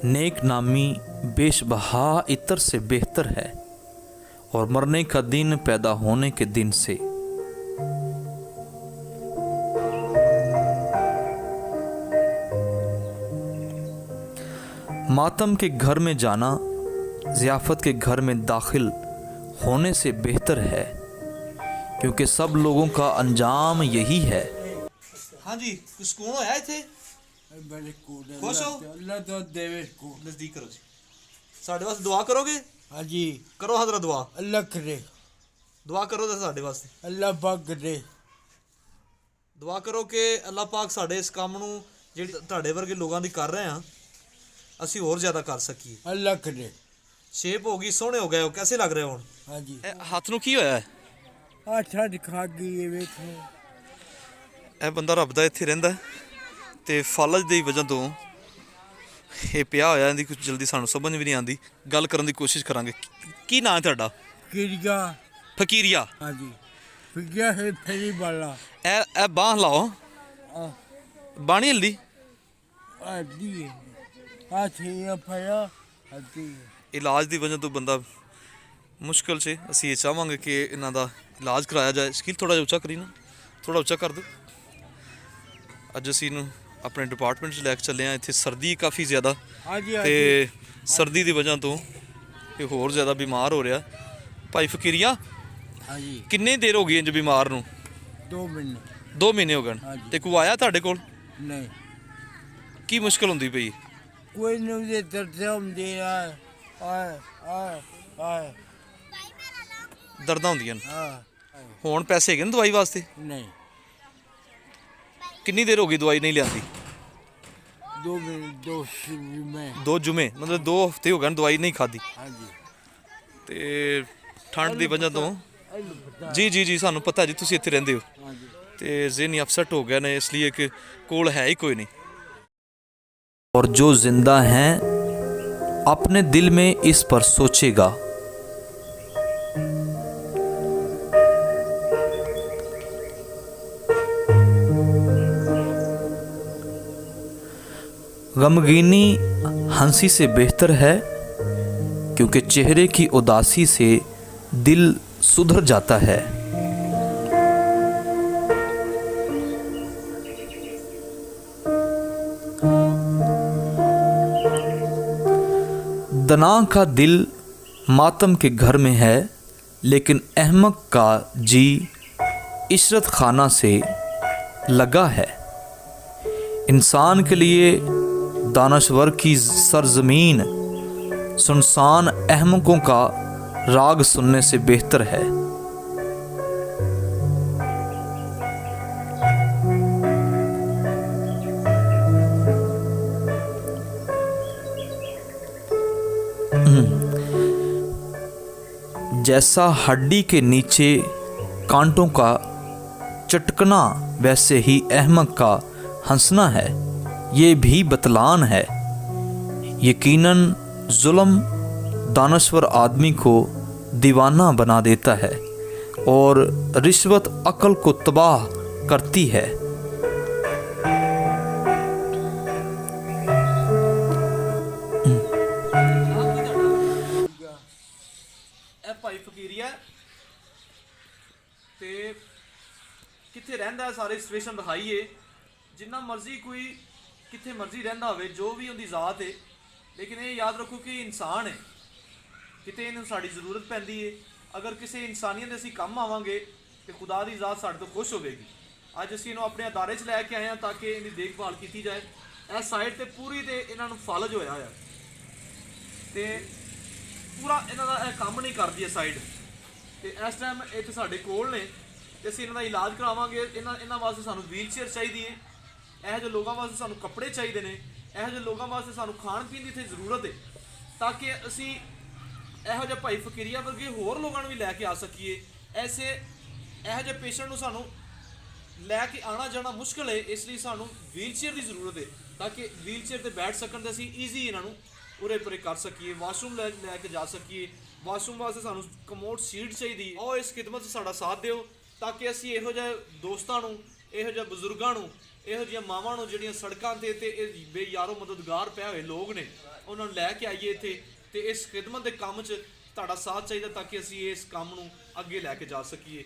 नेक नामी बेशबहा इत्र से बेहतर है और मरने का दिन पैदा होने के दिन से। मातम के घर में जाना ज़ियाफ़त के घर में दाखिल होने से बेहतर है, क्योंकि सब लोगों का अंजाम यही है। हाँ जी, सुकून होया इत्थे? खुश हो? अल्लाह तो देवे को नजदीक करो जी, साढ़े वास्ते दुआ करोगे? हाँ जी, करो हजरा दुआ, अल्लाह करे, दुआ करो तो साढ़े वास्ते अल्लाह पाक करे, दुआ करो कि अल्लाह पाक साढ़े इस काम नूं ਜਿਹੜੀ ਤੁਹਾਡੇ ਵਰਗੇ ਲੋਕਾਂ ਦੀ ਕਰ ਰਹੇ ਹਾਂ ਅਸੀਂ ਹੋਰ ਜ਼ਿਆਦਾ ਕਰ ਸਕੀਏ। अल्लाह करे। ਸ਼ੇਪ ਹੋ ਗਈ, ਸੋਹਣੇ ਹੋ ਗਏ ਹੋ, कैसे ਲੱਗ ਰਹੇ ਹੁਣ? हाँ जी, ਹੱਥ ਨੂੰ ਕੀ ਹੋਇਆ? अच्छा दिखा गई वेखो। ਇਹ ਬੰਦਾ ਰੱਬ ਦਾ ਇੱਥੇ ਰਹਿੰਦਾ ਤੇ ਫਲਜ ਦੀ ਵਜ੍ਹਾ ਤੋਂ ਇਹ ਪਿਆ ਹੋਇਆ, ਇਹਦੀ ਕੁਝ ਜਲਦੀ ਸਾਨੂੰ ਸਮਝ ਵੀ ਨਹੀਂ ਆਉਂਦੀ। ਗੱਲ ਕਰਨ ਦੀ ਕੋਸ਼ਿਸ਼ ਕਰਾਂਗੇ। ਕੀ ਨਾਂ ਹੈ ਤੁਹਾਡਾ? किरिया। ਫਕੀਰੀਆ। हाँ जी, फिरिया है फेरी वाला। ਇਹ ਬਾਂਹ ਲਾਓ, आ ਬਾਣੀ ਹਲਦੀ। आदि है, हाथी है फया, आदि है। ਇਲਾਜ ਦੀ ਵਜ੍ਹਾ ਤੋਂ ਬੰਦਾ ਮੁਸ਼ਕਿਲ 'ਚ, ਅਸੀਂ ਇਹ ਚਾਹਾਂਗੇ ਕਿ ਇਹਨਾਂ ਦਾ ਇਲਾਜ ਕਰਾਇਆ ਜਾਏ। ਸ਼ਕੀਲ ਥੋੜ੍ਹਾ ਜਿਹਾ ਉੱਚਾ ਕਰੀ ਨਾ, ਥੋੜ੍ਹਾ ਉੱਚਾ ਕਰ ਦਿਓ। ਅੱਜ ਅਸੀਂ ਇਹਨੂੰ ਆਪਣੇ ਡਿਪਾਰਟਮੈਂਟ 'ਚ ਲੈ ਕੇ ਚੱਲੇ ਹਾਂ। ਇੱਥੇ ਸਰਦੀ ਕਾਫੀ ਜ਼ਿਆਦਾ हाँ जी, हाँ ਤੇ जी। ਸਰਦੀ ਦੀ ਵਜ੍ਹਾ ਤੋਂ ਇਹ ਹੋਰ ਜ਼ਿਆਦਾ ਬਿਮਾਰ ਹੋ ਰਿਹਾ। ਭਾਈ ਫਕੀਰੀਆ, हाँ जी, ਕਿੰਨੀ ਦੇਰ ਹੋ ਗਈ ਇੰਜ ਬਿਮਾਰ ਨੂੰ? 2 महीने। 2 ਮਹੀਨੇ ਹੋ ਗਏ। ਹਾਂਜੀ। ਤੇ ਕੋਈ ਆਇਆ ਤੁਹਾਡੇ ਕੋਲ? नहीं, ਕੀ ਮੁਸ਼ਕਿਲ ਹੁੰਦੀ ਪਈ? कोई नहीं मुझे दर्द हम दे रहा है। आए, आए, आए, ਦਰਦਾਂ ਹੁੰਦੀਆਂ ਨੇ। हाँ, ਹੁਣ ਪੈਸੇ ਹੈਗੇ ਨੇ ਦਵਾਈ ਵਾਸਤੇ? नहीं, ਕਿੰਨੀ ਦੇਰ ਹੋ ਗਈ ਦਵਾਈ ਨਹੀਂ ਲਿਆਂਦੀ? 2 महीने, 2 शिविर में। 2 ਜੁਮੇ, ਮਤਲਬ 2 ਹਫ਼ਤੇ ਹੋ ਗਏ ਨੇ ਦਵਾਈ ਨਹੀਂ ਖਾਧੀ। हाँ जी, ਤੇ ਠੰਡ ਦੀ ਵਜ੍ਹਾ ਤੋਂ ਜੀ ਸਾਨੂੰ ਪਤਾ ਜੀ, ਤੁਸੀਂ ਇੱਥੇ ਰਹਿੰਦੇ ਹੋ हाँ जी। ਤੇ ਜ਼ਿਹਨੀ ਅਪਸੈਟ ਹੋ ਗਏ ਨੇ, ਇਸ ਲਈ ਕਿ ਕੋਲ ਹੈ ਹੀ ਕੋਈ नहीं। और जो जिंदा हैं अपने दिल में इस पर सोचेगा। गमगीनी हंसी से बेहतर है, क्योंकि चेहरे की उदासी से दिल सुधर जाता है। दना का दिल मातम के घर में है, लेकिन अहमक का जी इशरत खाना से लगा है। इंसान के लिए दानश्वर की सरजमीन सुनसान अहमकों का राग सुनने से बेहतर है। जैसा हड्डी के नीचे कांटों का चटकना, वैसे ही अहमक का हंसना है। ये भी बतलान है। यकीनन जुल्म दानश्वर आदमी को दीवाना बना देता है और रिश्वत अक्ल को तबाह करती है। ਇਹ ਭਾਈ ਫਕੀਰੀਆ ਤੇ ਕਿੱਥੇ ਰਹਿੰਦਾ, ਸਾਰੇ ਸਿਚੁਏਸ਼ਨ ਦਿਖਾਈਏ। ਜਿੰਨਾ ਮਰਜ਼ੀ ਕੋਈ ਕਿੱਥੇ ਮਰਜ਼ੀ ਰਹਿੰਦਾ ਹੋਵੇ, ਜੋ ਵੀ ਉਹਦੀ ਜ਼ਾਤ ਹੈ, ਲੇਕਿਨ ਇਹ ਯਾਦ ਰੱਖੋ ਕਿ ਇਨਸਾਨ ਹੈ, ਕਿਤੇ ਇਹਨੂੰ ਸਾਡੀ ਜ਼ਰੂਰਤ ਪੈਂਦੀ ਹੈ। ਅਗਰ ਕਿਸੇ ਇਨਸਾਨੀਅਤ ਦੇ ਅਸੀਂ ਕੰਮ ਆਵਾਂਗੇ ਤੇ ਖੁਦਾ ਦੀ ਜ਼ਾਤ ਸਾਡੇ ਤੋਂ ਖੁਸ਼ ਹੋਵੇਗੀ। ਅੱਜ ਅਸੀਂ ਇਹਨੂੰ ਆਪਣੇ ਅਦਾਰੇ 'ਚ ਲੈ ਕੇ ਆਏ ਹਾਂ ਤਾਂ ਕਿ ਇਹਦੀ ਦੇਖਭਾਲ ਕੀਤੀ ਜਾਏ। ਇਹ ਸਾਈਡ ਤੇ ਪੂਰੀ ਤੇ ਇਹਨਾਂ ਨੂੰ ਫਲਜ ਹੋਇਆ ਹੋਇਆ ਤੇ ਪੂਰਾ ਇਹਨਾਂ ਦਾ ਇਹ ਕੰਮ ਨਹੀਂ ਕਰਦੀ ਹੈ ਸਾਈਡ। ਤੇ ਇਸ ਟਾਈਮ ਇੱਥੇ ਸਾਡੇ ਕੋਲ ਨੇ ਤੇ ਅਸੀਂ ਇਹਨਾਂ ਦਾ ਇਲਾਜ ਕਰਾਵਾਂਗੇ। ਇਹਨਾਂ ਵਾਸਤੇ ਸਾਨੂੰ ਵੀਲ ਚੇਅਰ ਚਾਹੀਦੀ ਹੈ। ਇਹੋ ਜਿਹੇ ਲੋਕਾਂ ਵਾਸਤੇ ਸਾਨੂੰ ਕੱਪੜੇ ਚਾਹੀਦੇ ਨੇ। ਇਹੋ ਜਿਹੇ ਲੋਕਾਂ ਵਾਸਤੇ ਸਾਨੂੰ ਖਾਣ ਪੀਣ ਦੀ ਇੱਥੇ ਜ਼ਰੂਰਤ ਹੈ, ਤਾਂ ਕਿ ਅਸੀਂ ਇਹੋ ਜਿਹੇ ਭਾਈ ਫਕੀਰੀਆ ਵਰਗੇ ਹੋਰ ਲੋਕਾਂ ਨੂੰ ਵੀ ਲੈ ਕੇ ਆ ਸਕੀਏ। ਇਹੋ ਜਿਹੇ ਪੇਸ਼ੈਂਟ ਨੂੰ ਸਾਨੂੰ ਲੈ ਕੇ ਆਉਣਾ ਜਾਣਾ ਮੁਸ਼ਕਿਲ ਹੈ, ਇਸ ਲਈ ਸਾਨੂੰ ਵੀਲ ਚੇਅਰ ਦੀ ਜ਼ਰੂਰਤ ਹੈ, ਤਾਂ ਕਿ ਵੀਲ ਚੇਅਰ 'ਤੇ ਬੈਠ ਸਕਣ ਤੇ ਅਸੀਂ ਈਜ਼ੀ ਇਹਨਾਂ ਨੂੰ ਉਰੇ ਪਰੇ ਕਰ ਸਕੀਏ। ਵਾਸ਼ਰੂਮ ਲੈ ਕੇ ਜਾ ਸਕੀਏ। ਵਾਸ਼ਰੂਮ ਵਾਸਤੇ ਸਾਨੂੰ ਕਮੋਡ ਸੀਟ ਚਾਹੀਦੀ। ਉਹ ਇਸ ਖਿਦਮਤ 'ਚ ਸਾਡਾ ਸਾਥ ਦਿਓ, ਤਾਂ ਕਿ ਅਸੀਂ ਇਹੋ ਜਿਹੇ ਦੋਸਤਾਂ ਨੂੰ, ਇਹੋ ਜਿਹੇ ਬਜ਼ੁਰਗਾਂ ਨੂੰ ਇਹੋ ਜਿਹੀਆਂ ਮਾਵਾਂ ਨੂੰ ਜਿਹੜੀਆਂ ਸੜਕਾਂ ਤੇ ਇਹ ਬੇਯਾਰੋ ਮਦਦਗਾਰ ਪਏ ਹੋਏ ਲੋਕ ਨੇ, ਉਹਨਾਂ ਨੂੰ ਲੈ ਕੇ ਆਈਏ ਇੱਥੇ ਤੇ ਇਸ ਖਿਦਮਤ ਦੇ ਕੰਮ 'ਚ ਤੁਹਾਡਾ ਸਾਥ ਚਾਹੀਦਾ ਤਾਂ ਕਿ ਅਸੀਂ ਇਸ ਕੰਮ ਨੂੰ ਅੱਗੇ ਲੈ ਕੇ ਜਾ ਸਕੀਏ।